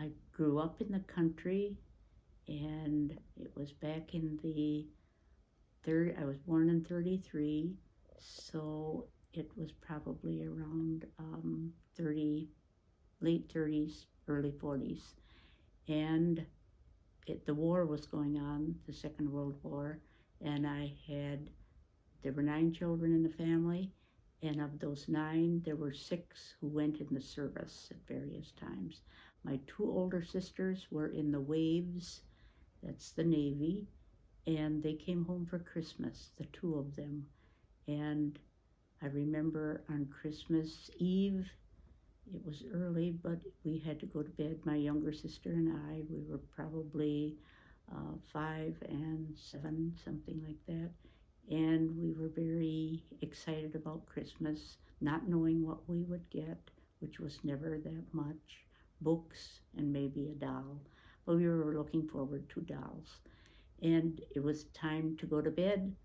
I grew up in the country, and it was back in the third. I was born in 33, so it was probably around 30, late 30s, early 40s, and the war was going on, the Second World War, and there were 9 children in the family, and of those 9, there were 6 who went in the service at various times. My 2 older sisters were in the Waves, that's the Navy, and they came home for Christmas, the 2 of them. And I remember on Christmas Eve, it was early, but we had to go to bed. My younger sister and I, we were probably 5 and 7, something like that. And we were very excited about Christmas, not knowing what we would get, which was never that much, books and maybe a doll. But we were looking forward to dolls. And it was time to go to bed,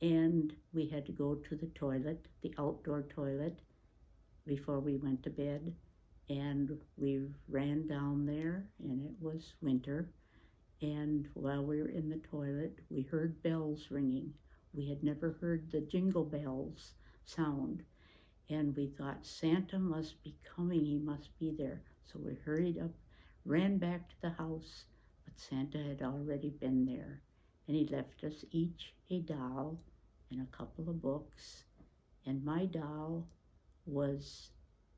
and we had to go to the toilet, the outdoor toilet, before we went to bed. And we ran down there, and it was winter. And while we were in the toilet, we heard bells ringing. We had never heard the jingle bells sound. And we thought, Santa must be coming, he must be there. So we hurried up, ran back to the house, but Santa had already been there. And he left us each a doll and a couple of books. And my doll was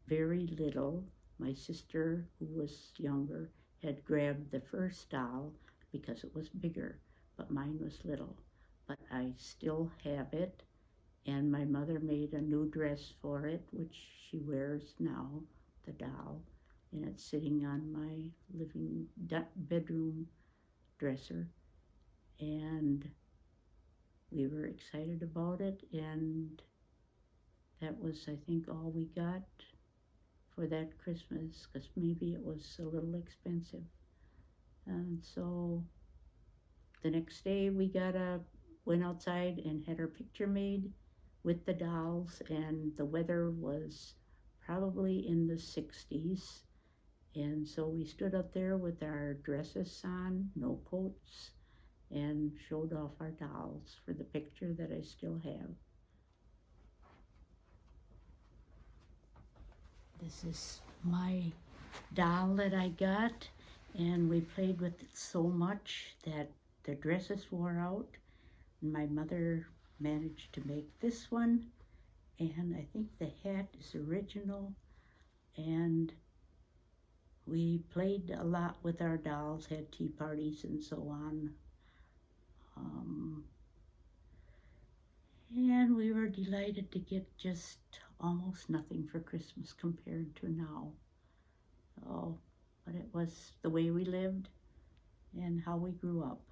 very little. My sister, who was younger, had grabbed the first doll because it was bigger, but mine was little. But I still have it, and my mother made a new dress for it, which she wears now, the doll, and it's sitting on my bedroom dresser. And we were excited about it, and that was, I think, all we got for that Christmas, because maybe it was a little expensive. And so the next day we went outside and had our picture made with the dolls, and the weather was probably in the 60s. And so we stood up there with our dresses on, no coats, and showed off our dolls for the picture that I still have. This is my doll that I got, and we played with it so much that the dresses wore out. My mother managed to make this one, and I think the hat is original, and we played a lot with our dolls, had tea parties and so on. And we were delighted to get just almost nothing for Christmas compared to now. Oh, but it was the way we lived and how we grew up.